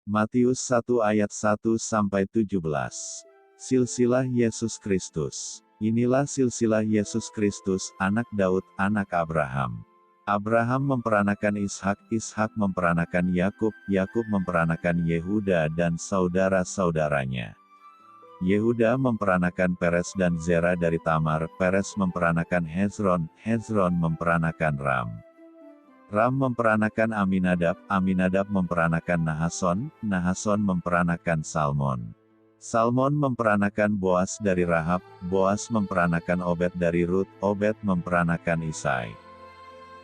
Matius 1 ayat 1-17. Silsilah Yesus Kristus. Inilah silsilah Yesus Kristus, anak Daud, anak Abraham. Abraham memperanakan Ishak, Ishak memperanakan Yakub, Yakub memperanakan Yehuda dan saudara-saudaranya. Yehuda memperanakan Peres dan Zera dari Tamar, Peres memperanakan Hezron, Hezron memperanakan Ram. Ram memperanakan Aminadab, Aminadab memperanakan Nahason, Nahason memperanakan Salmon. Salmon memperanakan Boas dari Rahab, Boas memperanakan Obed dari Rut, Obed memperanakan Isai.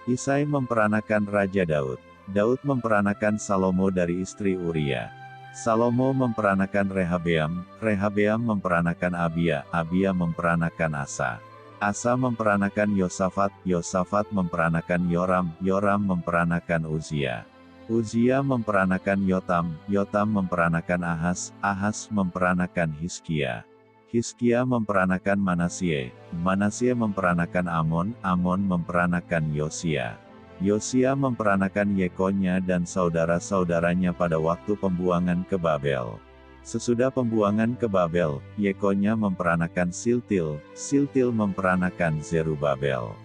Isai memperanakan Raja Daud. Daud memperanakan Salomo dari istri Uria. Salomo memperanakan Rehabeam, Rehabeam memperanakan Abia, Abia memperanakan Asa. Asa memperanakan Yosafat, Yosafat memperanakan Yoram, Yoram memperanakan Uzia. Uzia memperanakan Yotam, Yotam memperanakan Ahas, Ahas memperanakan Hizkia. Hizkia memperanakan Manasye, Manasye memperanakan Amon, Amon memperanakan Yosia. Yosia memperanakan Yekonya dan saudara-saudaranya pada waktu pembuangan ke Babel. Sesudah pembuangan ke Babel, Yekonya memperanakan Siltil, Siltil memperanakan Zerubabel.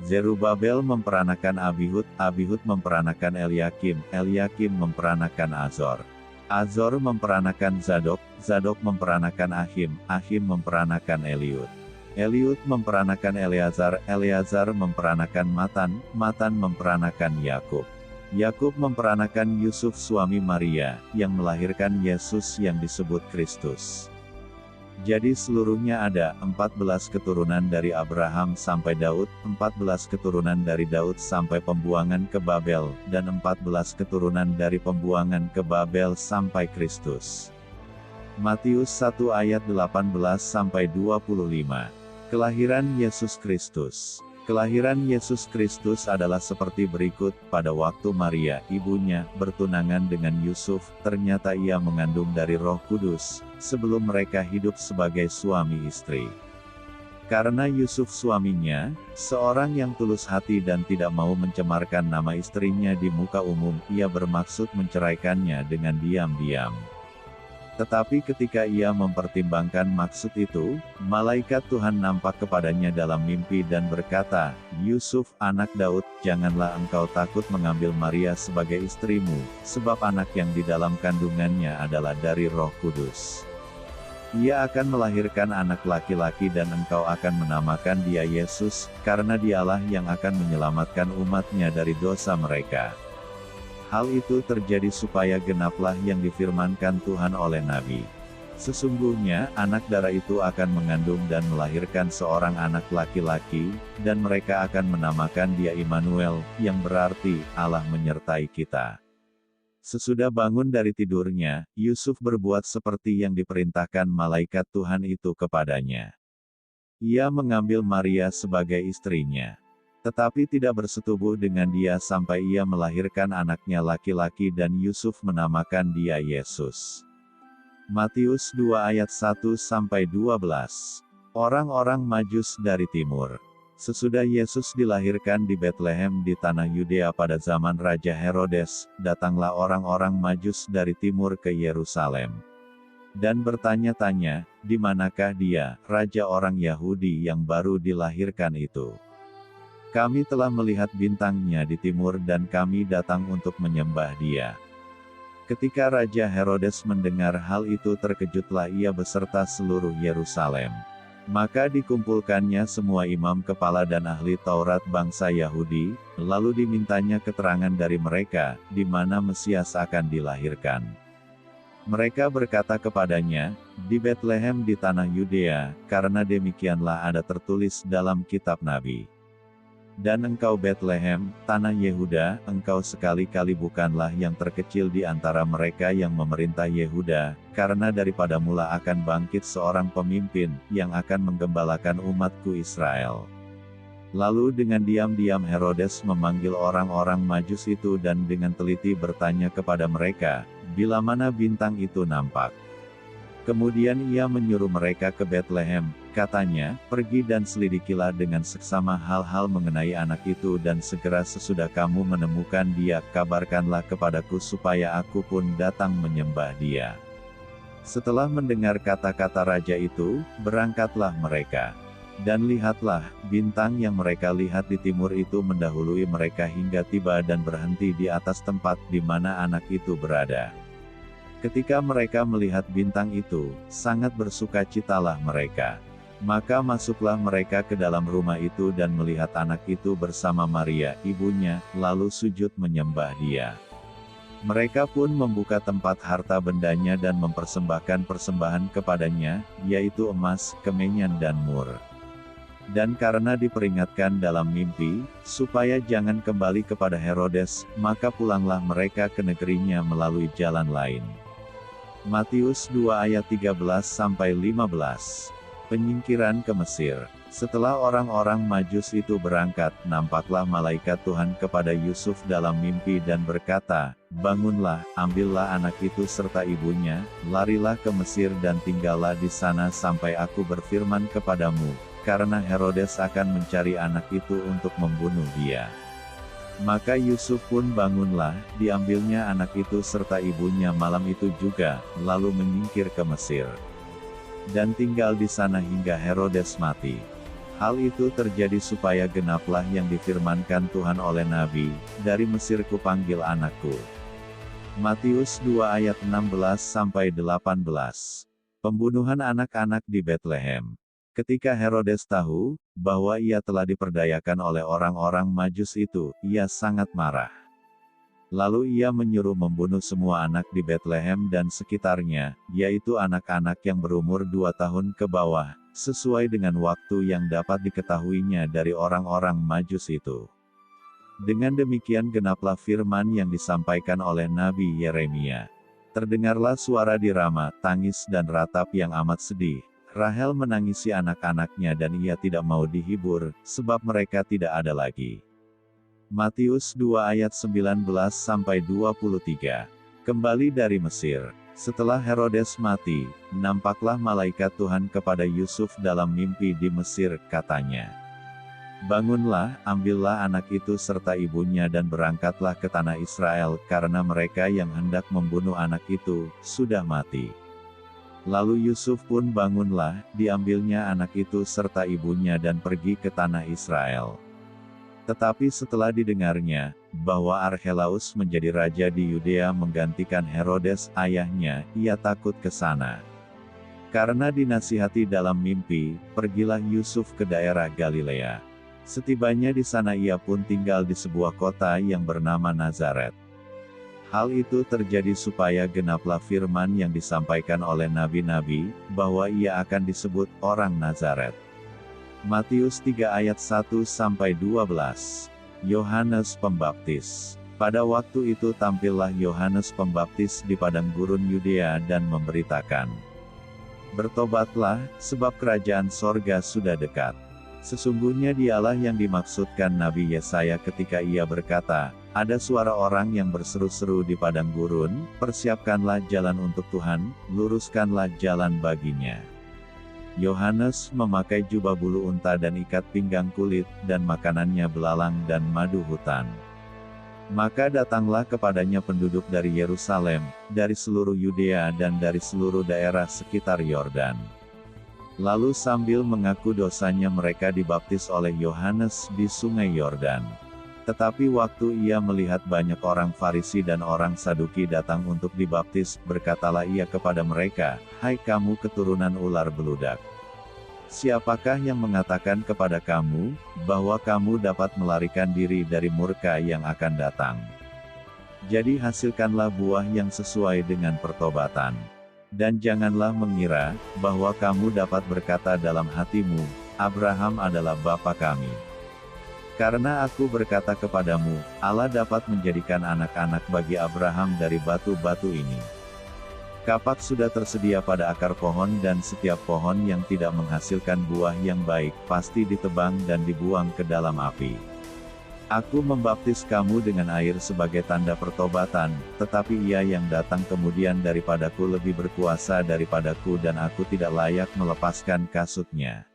Zerubabel memperanakan Abihud, Abihud memperanakan Eliakim, Eliakim memperanakan Azor. Azor memperanakan Zadok, Zadok memperanakan Ahim, Ahim memperanakan Eliud. Eliud memperanakan Eleazar, Eleazar memperanakan Matan, Matan memperanakan Yakub. Yakub memperanakan Yusuf suami Maria, yang melahirkan Yesus yang disebut Kristus. Jadi seluruhnya ada 14 keturunan dari Abraham sampai Daud, 14 keturunan dari Daud sampai pembuangan ke Babel, dan 14 keturunan dari pembuangan ke Babel sampai Kristus. Matius 1 ayat 18-25. Kelahiran Yesus Kristus. Kelahiran Yesus Kristus adalah seperti berikut, pada waktu Maria, ibunya, bertunangan dengan Yusuf, ternyata ia mengandung dari Roh Kudus, sebelum mereka hidup sebagai suami istri. Karena Yusuf suaminya, seorang yang tulus hati dan tidak mau mencemarkan nama istrinya di muka umum, ia bermaksud menceraikannya dengan diam-diam. Tetapi ketika ia mempertimbangkan maksud itu, malaikat Tuhan nampak kepadanya dalam mimpi dan berkata, "Yusuf, anak Daud, janganlah engkau takut mengambil Maria sebagai istrimu, sebab anak yang di dalam kandungannya adalah dari Roh Kudus. Ia akan melahirkan anak laki-laki dan engkau akan menamakan dia Yesus, karena dialah yang akan menyelamatkan umatnya dari dosa mereka." Hal itu terjadi supaya genaplah yang difirmankan Tuhan oleh Nabi. Sesungguhnya, anak darah itu akan mengandung dan melahirkan seorang anak laki-laki, dan mereka akan menamakan dia Immanuel, yang berarti, Allah menyertai kita. Sesudah bangun dari tidurnya, Yusuf berbuat seperti yang diperintahkan malaikat Tuhan itu kepadanya. Ia mengambil Maria sebagai istrinya. Tetapi tidak bersetubuh dengan dia sampai ia melahirkan anaknya laki-laki dan Yusuf menamakan dia Yesus. Matius 2 ayat 1-12. Orang-orang Majus dari timur. Sesudah Yesus dilahirkan di Betlehem di tanah Yudea pada zaman Raja Herodes, datanglah orang-orang Majus dari timur ke Yerusalem. Dan bertanya-tanya, di manakah dia, Raja orang Yahudi yang baru dilahirkan itu? Kami telah melihat bintangnya di timur dan kami datang untuk menyembah dia. Ketika Raja Herodes mendengar hal itu terkejutlah ia beserta seluruh Yerusalem. Maka dikumpulkannya semua imam kepala dan ahli Taurat bangsa Yahudi, lalu dimintanya keterangan dari mereka, di mana Mesias akan dilahirkan. Mereka berkata kepadanya, di Betlehem di tanah Yudea, karena demikianlah ada tertulis dalam kitab Nabi. Dan engkau Betlehem, tanah Yehuda, engkau sekali-kali bukanlah yang terkecil di antara mereka yang memerintah Yehuda, karena daripada mula akan bangkit seorang pemimpin, yang akan menggembalakan umatku Israel. Lalu dengan diam-diam Herodes memanggil orang-orang Majus itu dan dengan teliti bertanya kepada mereka, bila mana bintang itu nampak. Kemudian ia menyuruh mereka ke Betlehem, Katanya, pergi dan selidikilah dengan seksama hal-hal mengenai anak itu dan segera sesudah kamu menemukan dia, kabarkanlah kepadaku supaya aku pun datang menyembah dia. Setelah mendengar kata-kata raja itu, berangkatlah mereka. Dan lihatlah, bintang yang mereka lihat di timur itu mendahului mereka hingga tiba dan berhenti di atas tempat di mana anak itu berada. Ketika mereka melihat bintang itu, sangat bersukacitalah mereka. Maka masuklah mereka ke dalam rumah itu dan melihat anak itu bersama Maria, ibunya, lalu sujud menyembah dia. Mereka pun membuka tempat harta bendanya dan mempersembahkan persembahan kepadanya, yaitu emas, kemenyan dan mur. Dan karena diperingatkan dalam mimpi, supaya jangan kembali kepada Herodes, maka pulanglah mereka ke negerinya melalui jalan lain. Matius 2 ayat 13-15. Penyingkiran ke Mesir. Setelah orang-orang Majus itu berangkat, nampaklah malaikat Tuhan kepada Yusuf dalam mimpi dan berkata, "Bangunlah, ambillah anak itu serta ibunya, larilah ke Mesir dan tinggallah di sana sampai aku berfirman kepadamu, karena Herodes akan mencari anak itu untuk membunuh dia." Maka Yusuf pun bangunlah, diambilnya anak itu serta ibunya malam itu juga, lalu menyingkir ke Mesir. Dan tinggal di sana hingga Herodes mati. Hal itu terjadi supaya genaplah yang difirmankan Tuhan oleh Nabi, "Dari Mesir kupanggil anakku." Matius 2 ayat 16-18. Pembunuhan anak-anak di Betlehem. Ketika Herodes tahu bahwa ia telah diperdayakan oleh orang-orang Majus itu, ia sangat marah. Lalu ia menyuruh membunuh semua anak di Betlehem dan sekitarnya, yaitu anak-anak yang berumur 2 tahun ke bawah, sesuai dengan waktu yang dapat diketahuinya dari orang-orang Majus itu. Dengan demikian genaplah firman yang disampaikan oleh Nabi Yeremia. Terdengarlah suara di Rama, tangis dan ratap yang amat sedih. Rahel menangisi anak-anaknya dan ia tidak mau dihibur, sebab mereka tidak ada lagi. Matius 2 ayat 19-23. Kembali dari Mesir. Setelah Herodes mati, nampaklah malaikat Tuhan kepada Yusuf dalam mimpi di Mesir, katanya, "Bangunlah, ambillah anak itu serta ibunya dan berangkatlah ke tanah Israel, karena mereka yang hendak membunuh anak itu, sudah mati." Lalu Yusuf pun bangunlah, diambilnya anak itu serta ibunya dan pergi ke tanah Israel. Tetapi setelah didengarnya, bahwa Archelaus menjadi raja di Yudea menggantikan Herodes ayahnya, ia takut ke sana. Karena dinasihati dalam mimpi, pergilah Yusuf ke daerah Galilea. Setibanya di sana ia pun tinggal di sebuah kota yang bernama Nazaret. Hal itu terjadi supaya genaplah firman yang disampaikan oleh nabi-nabi, bahwa ia akan disebut orang Nazaret. Matius 3 ayat 1-12. Yohanes Pembaptis. Pada waktu itu tampillah Yohanes Pembaptis di padang gurun Yudea dan memberitakan, "Bertobatlah, sebab kerajaan sorga sudah dekat." Sesungguhnya dialah yang dimaksudkan Nabi Yesaya ketika ia berkata, "Ada suara orang yang berseru-seru di padang gurun, persiapkanlah jalan untuk Tuhan, luruskanlah jalan baginya." Yohanes memakai jubah bulu unta dan ikat pinggang kulit, dan makanannya belalang dan madu hutan. Maka datanglah kepadanya penduduk dari Yerusalem, dari seluruh Yudea dan dari seluruh daerah sekitar Yordan. Lalu sambil mengaku dosanya mereka dibaptis oleh Yohanes di sungai Yordan. Tetapi waktu ia melihat banyak orang Farisi dan orang Saduki datang untuk dibaptis, berkatalah ia kepada mereka, "Hai kamu keturunan ular beludak! Siapakah yang mengatakan kepada kamu, bahwa kamu dapat melarikan diri dari murka yang akan datang? Jadi hasilkanlah buah yang sesuai dengan pertobatan. Dan janganlah mengira, bahwa kamu dapat berkata dalam hatimu, Abraham adalah bapa kami. Karena aku berkata kepadamu, Allah dapat menjadikan anak-anak bagi Abraham dari batu-batu ini. Kapak sudah tersedia pada akar pohon dan setiap pohon yang tidak menghasilkan buah yang baik, pasti ditebang dan dibuang ke dalam api. Aku membaptis kamu dengan air sebagai tanda pertobatan, tetapi ia yang datang kemudian daripadaku lebih berkuasa daripadaku dan aku tidak layak melepaskan kasutnya.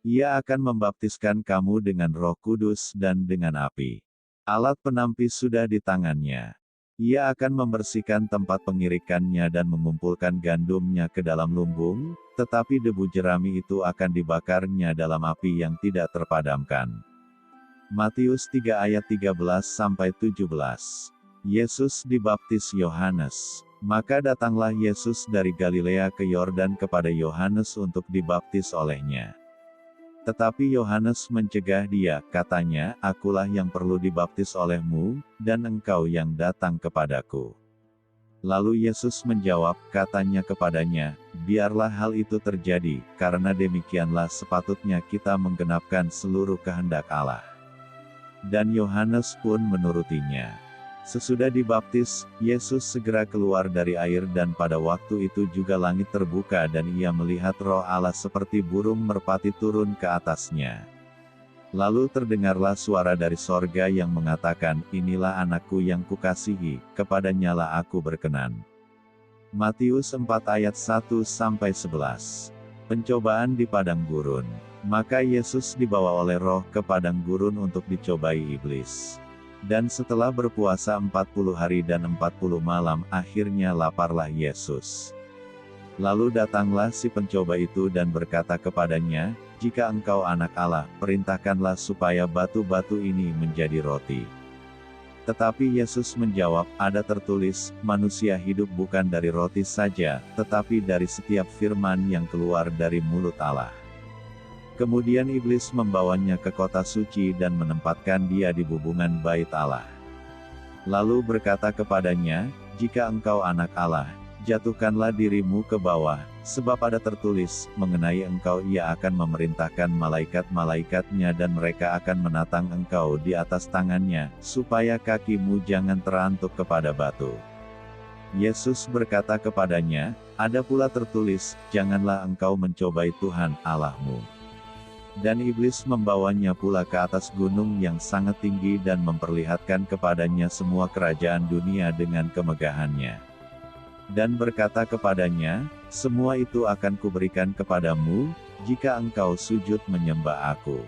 Ia akan membaptiskan kamu dengan Roh Kudus dan dengan api. Alat penampi sudah di tangannya. Ia akan membersihkan tempat pengirikannya dan mengumpulkan gandumnya ke dalam lumbung, tetapi debu jerami itu akan dibakarnya dalam api yang tidak terpadamkan. Matius 3 ayat 13-17. Yesus dibaptis Yohanes. Maka datanglah Yesus dari Galilea ke Yordan kepada Yohanes untuk dibaptis olehnya. Tetapi Yohanes mencegah dia, katanya, "Akulah yang perlu dibaptis olehmu, dan engkau yang datang kepadaku." Lalu Yesus menjawab, katanya kepadanya, "Biarlah hal itu terjadi, karena demikianlah sepatutnya kita menggenapkan seluruh kehendak Allah." Dan Yohanes pun menurutinya. Sesudah dibaptis, Yesus segera keluar dari air dan pada waktu itu juga langit terbuka dan ia melihat Roh Allah seperti burung merpati turun ke atasnya. Lalu terdengarlah suara dari sorga yang mengatakan, "Inilah anakku yang kukasihi, kepadanyalah aku berkenan." Matius 4 ayat 1-11. Pencobaan di padang gurun. Maka Yesus dibawa oleh Roh ke padang gurun untuk dicobai iblis. Dan setelah berpuasa 40 hari dan 40 malam, akhirnya laparlah Yesus. Lalu datanglah si pencoba itu dan berkata kepadanya, "Jika engkau anak Allah, perintahkanlah supaya batu-batu ini menjadi roti." Tetapi Yesus menjawab, "Ada tertulis, manusia hidup bukan dari roti saja, tetapi dari setiap firman yang keluar dari mulut Allah." Kemudian iblis membawanya ke kota suci dan menempatkan dia di bubungan bait Allah. Lalu berkata kepadanya, "Jika engkau anak Allah, jatuhkanlah dirimu ke bawah, sebab ada tertulis, mengenai engkau ia akan memerintahkan malaikat-malaikatnya dan mereka akan menatang engkau di atas tangannya, supaya kakimu jangan terantuk kepada batu." Yesus berkata kepadanya, "Ada pula tertulis, janganlah engkau mencobai Tuhan, Allahmu." Dan iblis membawanya pula ke atas gunung yang sangat tinggi dan memperlihatkan kepadanya semua kerajaan dunia dengan kemegahannya. Dan berkata kepadanya, "Semua itu akan kuberikan kepadamu, jika engkau sujud menyembah aku."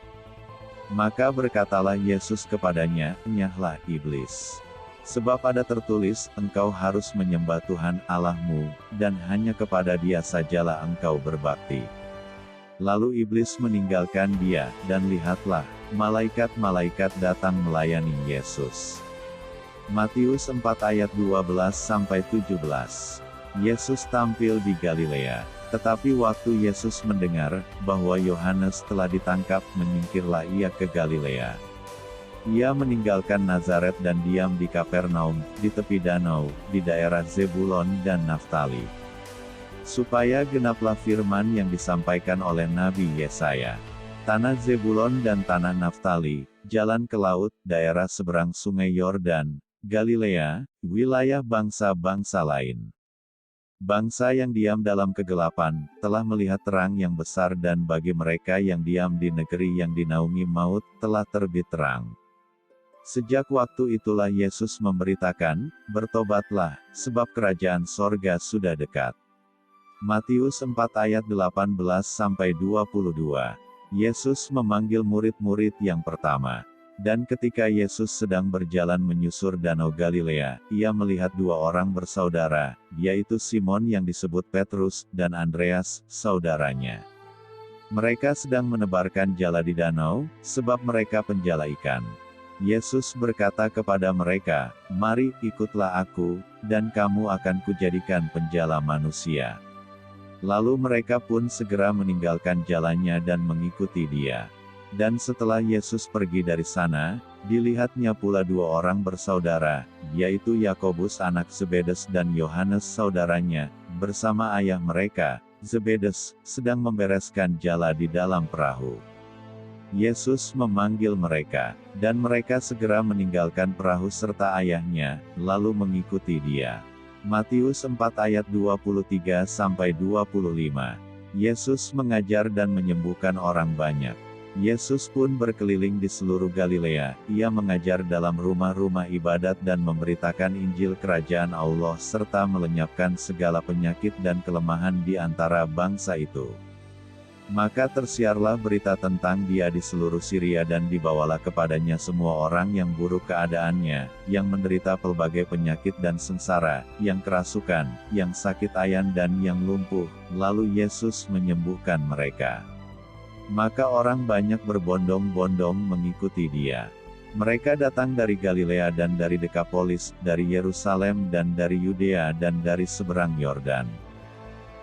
Maka berkatalah Yesus kepadanya, "Enyahlah iblis. Sebab ada tertulis, engkau harus menyembah Tuhan Allahmu, dan hanya kepada Dia sajalah engkau berbakti." Lalu iblis meninggalkan dia, dan lihatlah, malaikat-malaikat datang melayani Yesus. Matius 4 ayat 12-17. Yesus tampil di Galilea. Tetapi waktu Yesus mendengar, bahwa Yohanes telah ditangkap, menyingkirlah ia ke Galilea. Ia meninggalkan Nazaret dan diam di Kapernaum, di tepi danau, di daerah Zebulon dan Naftali. Supaya genaplah firman yang disampaikan oleh Nabi Yesaya. Tanah Zebulon dan tanah Naftali, jalan ke laut, daerah seberang sungai Yordan, Galilea, wilayah bangsa-bangsa lain. Bangsa yang diam dalam kegelapan, telah melihat terang yang besar dan bagi mereka yang diam di negeri yang dinaungi maut, telah terbit terang. Sejak waktu itulah Yesus memberitakan, "Bertobatlah, sebab kerajaan sorga sudah dekat." Matius 4 ayat 18-22. Yesus memanggil murid-murid yang pertama. Dan ketika Yesus sedang berjalan menyusur danau Galilea, ia melihat dua orang bersaudara, yaitu Simon yang disebut Petrus, dan Andreas, saudaranya. Mereka sedang menebarkan jala di danau, sebab mereka penjala ikan. Yesus berkata kepada mereka, "Mari, ikutlah aku, dan kamu akan kujadikan penjala manusia." Lalu mereka pun segera meninggalkan jalannya dan mengikuti dia. Dan setelah Yesus pergi dari sana, dilihatnya pula dua orang bersaudara, yaitu Yakobus anak Zebedes dan Yohanes saudaranya, bersama ayah mereka, Zebedes, sedang membereskan jala di dalam perahu. Yesus memanggil mereka, dan mereka segera meninggalkan perahu serta ayahnya, lalu mengikuti dia. Matius 4 ayat 23-25. Yesus mengajar dan menyembuhkan orang banyak. Yesus pun berkeliling di seluruh Galilea, ia mengajar dalam rumah-rumah ibadat dan memberitakan Injil Kerajaan Allah serta melenyapkan segala penyakit dan kelemahan di antara bangsa itu. Maka tersiarlah berita tentang dia di seluruh Syria dan dibawalah kepadanya semua orang yang buruk keadaannya, yang menderita pelbagai penyakit dan sengsara, yang kerasukan, yang sakit ayan dan yang lumpuh, lalu Yesus menyembuhkan mereka. Maka orang banyak berbondong-bondong mengikuti dia. Mereka datang dari Galilea dan dari Dekapolis, dari Yerusalem dan dari Yudea dan dari seberang Yordan.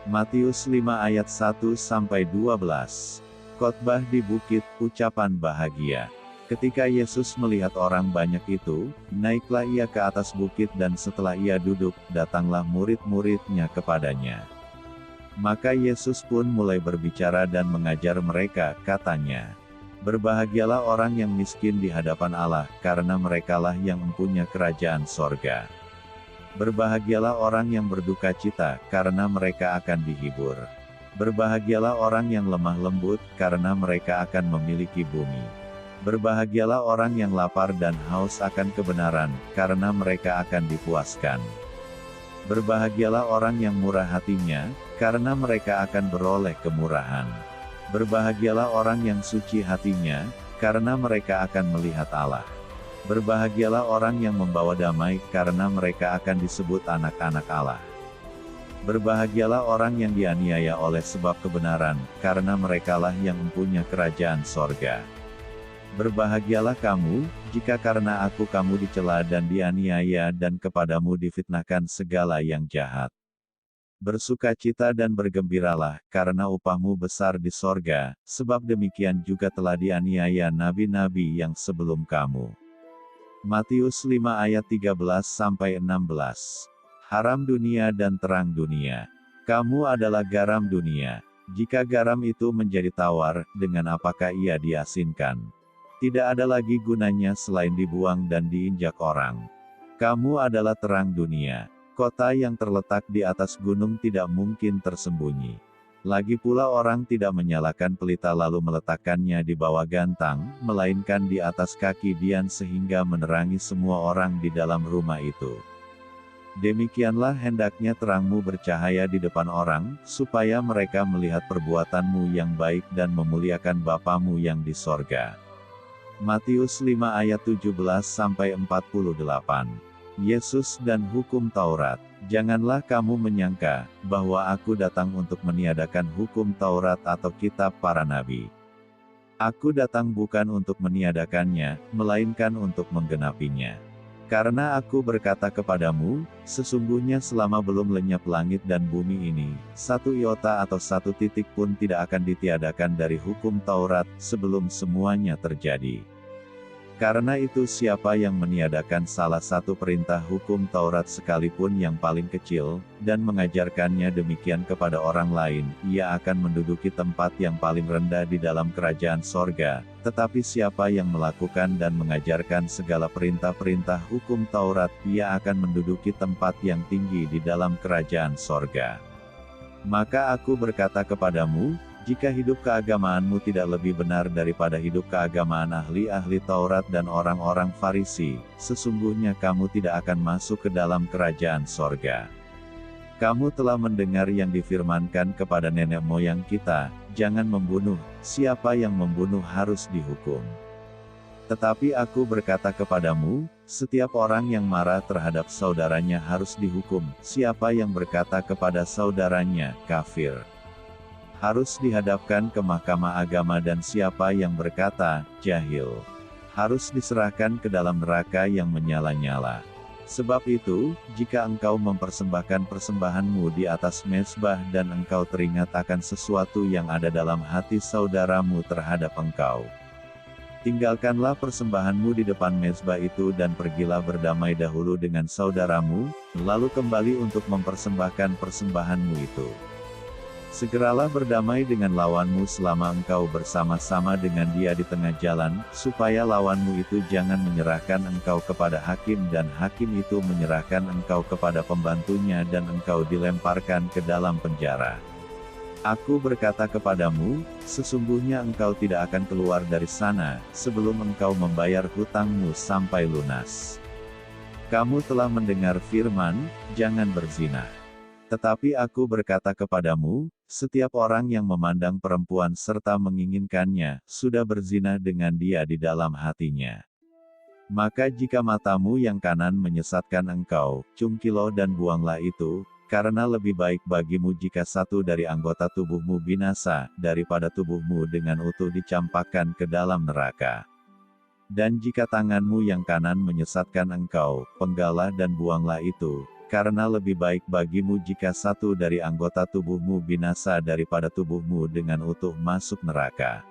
Matius 5 ayat 1-12. Khotbah di bukit, ucapan bahagia. Ketika Yesus melihat orang banyak itu, naiklah ia ke atas bukit dan setelah ia duduk, datanglah murid-muridnya kepadanya. Maka Yesus pun mulai berbicara dan mengajar mereka, katanya, "Berbahagialah orang yang miskin di hadapan Allah, karena merekalah yang mempunyai kerajaan sorga. Berbahagialah orang yang berduka cita, karena mereka akan dihibur. Berbahagialah orang yang lemah lembut, karena mereka akan memiliki bumi. Berbahagialah orang yang lapar dan haus akan kebenaran, karena mereka akan dipuaskan. Berbahagialah orang yang murah hatinya, karena mereka akan beroleh kemurahan. Berbahagialah orang yang suci hatinya, karena mereka akan melihat Allah. Berbahagialah orang yang membawa damai, karena mereka akan disebut anak-anak Allah. Berbahagialah orang yang dianiaya oleh sebab kebenaran, karena merekalah yang mempunyai kerajaan sorga. Berbahagialah kamu, jika karena aku kamu dicela dan dianiaya dan kepadamu difitnahkan segala yang jahat. Bersukacita dan bergembiralah, karena upahmu besar di sorga, sebab demikian juga telah dianiaya nabi-nabi yang sebelum kamu." Matius 5 ayat 13-16. Haram dunia dan terang dunia. Kamu adalah garam dunia. Jika garam itu menjadi tawar, dengan apakah ia diasinkan? Tidak ada lagi gunanya selain dibuang dan diinjak orang. Kamu adalah terang dunia. Kota yang terletak di atas gunung tidak mungkin tersembunyi. Lagi pula orang tidak menyalakan pelita lalu meletakkannya di bawah gantang, melainkan di atas kaki dian sehingga menerangi semua orang di dalam rumah itu. Demikianlah hendaknya terangmu bercahaya di depan orang, supaya mereka melihat perbuatanmu yang baik dan memuliakan Bapamu yang di sorga. Matius 5 ayat 17-48. Yesus dan hukum Taurat. Janganlah kamu menyangka bahwa aku datang untuk meniadakan hukum Taurat atau kitab para nabi. Aku datang bukan untuk meniadakannya, melainkan untuk menggenapinya. Karena aku berkata kepadamu, sesungguhnya selama belum lenyap langit dan bumi ini, satu iota atau satu titik pun tidak akan ditiadakan dari hukum Taurat, sebelum semuanya terjadi. Karena itu siapa yang meniadakan salah satu perintah hukum Taurat sekalipun yang paling kecil, dan mengajarkannya demikian kepada orang lain, ia akan menduduki tempat yang paling rendah di dalam kerajaan sorga. Tetapi siapa yang melakukan dan mengajarkan segala perintah-perintah hukum Taurat, ia akan menduduki tempat yang tinggi di dalam kerajaan sorga. Maka aku berkata kepadamu, jika hidup keagamaanmu tidak lebih benar daripada hidup keagamaan ahli-ahli Taurat dan orang-orang Farisi, sesungguhnya kamu tidak akan masuk ke dalam kerajaan sorga. Kamu telah mendengar yang difirmankan kepada nenek moyang kita, jangan membunuh, siapa yang membunuh harus dihukum. Tetapi aku berkata kepadamu, setiap orang yang marah terhadap saudaranya harus dihukum, siapa yang berkata kepada saudaranya, kafir, harus dihadapkan ke mahkamah agama dan siapa yang berkata, jahil, harus diserahkan ke dalam neraka yang menyala-nyala. Sebab itu, jika engkau mempersembahkan persembahanmu di atas mezbah dan engkau teringat akan sesuatu yang ada dalam hati saudaramu terhadap engkau, tinggalkanlah persembahanmu di depan mezbah itu dan pergilah berdamai dahulu dengan saudaramu, lalu kembali untuk mempersembahkan persembahanmu itu. Segeralah berdamai dengan lawanmu selama engkau bersama-sama dengan dia di tengah jalan, supaya lawanmu itu jangan menyerahkan engkau kepada hakim dan hakim itu menyerahkan engkau kepada pembantunya dan engkau dilemparkan ke dalam penjara. Aku berkata kepadamu, sesungguhnya engkau tidak akan keluar dari sana, sebelum engkau membayar hutangmu sampai lunas. Kamu telah mendengar firman, jangan berzina. Tetapi aku berkata kepadamu, setiap orang yang memandang perempuan serta menginginkannya, sudah berzina dengan dia di dalam hatinya. Maka jika matamu yang kanan menyesatkan engkau, cungkilau dan buanglah itu, karena lebih baik bagimu jika satu dari anggota tubuhmu binasa, daripada tubuhmu dengan utuh dicampakkan ke dalam neraka. Dan jika tanganmu yang kanan menyesatkan engkau, penggalah dan buanglah itu, karena lebih baik bagimu jika satu dari anggota tubuhmu binasa daripada tubuhmu dengan utuh masuk neraka.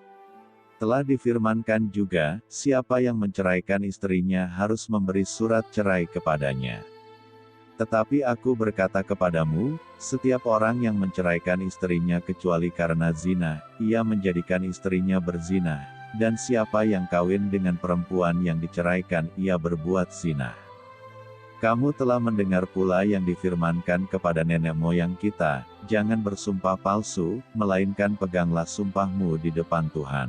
Telah difirmankan juga, siapa yang menceraikan istrinya harus memberi surat cerai kepadanya. Tetapi aku berkata kepadamu, setiap orang yang menceraikan istrinya kecuali karena zina, ia menjadikan istrinya berzina, dan siapa yang kawin dengan perempuan yang diceraikan, ia berbuat zina. Kamu telah mendengar pula yang difirmankan kepada nenek moyang kita, jangan bersumpah palsu, melainkan peganglah sumpahmu di depan Tuhan.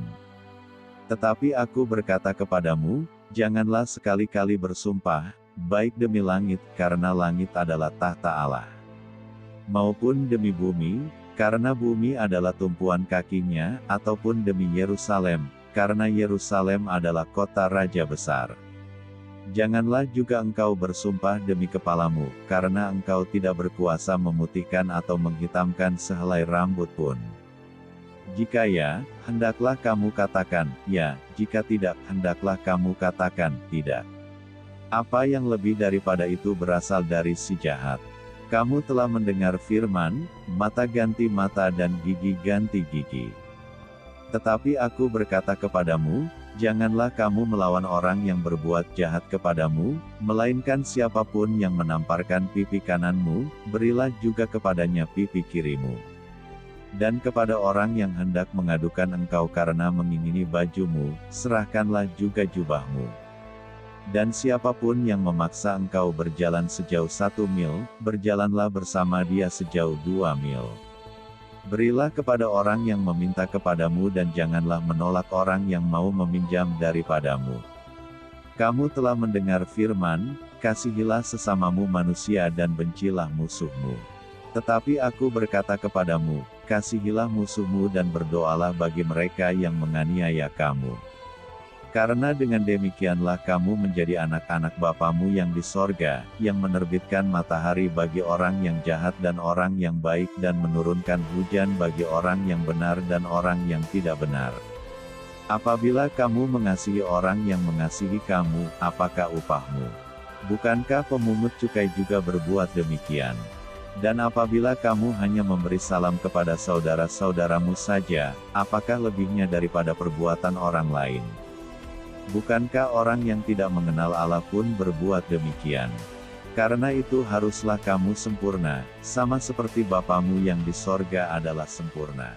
Tetapi aku berkata kepadamu, janganlah sekali-kali bersumpah, baik demi langit, karena langit adalah tahta Allah. Maupun demi bumi, karena bumi adalah tumpuan kakinya, ataupun demi Yerusalem, karena Yerusalem adalah kota Raja besar. Janganlah juga engkau bersumpah demi kepalamu, karena engkau tidak berkuasa memutihkan atau menghitamkan sehelai rambut pun. Jika ya, hendaklah kamu katakan, ya, jika tidak, hendaklah kamu katakan, tidak. Apa yang lebih daripada itu berasal dari si jahat. Kamu telah mendengar firman, mata ganti mata dan gigi ganti gigi. Tetapi aku berkata kepadamu, janganlah kamu melawan orang yang berbuat jahat kepadamu, melainkan siapapun yang menamparkan pipi kananmu, berilah juga kepadanya pipi kirimu. Dan kepada orang yang hendak mengadukan engkau karena mengingini bajumu, serahkanlah juga jubahmu. Dan siapapun yang memaksa engkau berjalan sejauh 1 mil, berjalanlah bersama dia sejauh 2 mil. Berilah kepada orang yang meminta kepadamu dan janganlah menolak orang yang mau meminjam daripadamu. Kamu telah mendengar firman, kasihilah sesamamu manusia dan bencilah musuhmu. Tetapi aku berkata kepadamu, kasihilah musuhmu dan berdoalah bagi mereka yang menganiaya kamu. Karena dengan demikianlah kamu menjadi anak-anak Bapamu yang di sorga, yang menerbitkan matahari bagi orang yang jahat dan orang yang baik dan menurunkan hujan bagi orang yang benar dan orang yang tidak benar. Apabila kamu mengasihi orang yang mengasihi kamu, apakah upahmu? Bukankah pemungut cukai juga berbuat demikian? Dan apabila kamu hanya memberi salam kepada saudara-saudaramu saja, apakah lebihnya daripada perbuatan orang lain? Bukankah orang yang tidak mengenal Allah pun berbuat demikian? Karena itu haruslah kamu sempurna, sama seperti Bapamu yang di sorga adalah sempurna.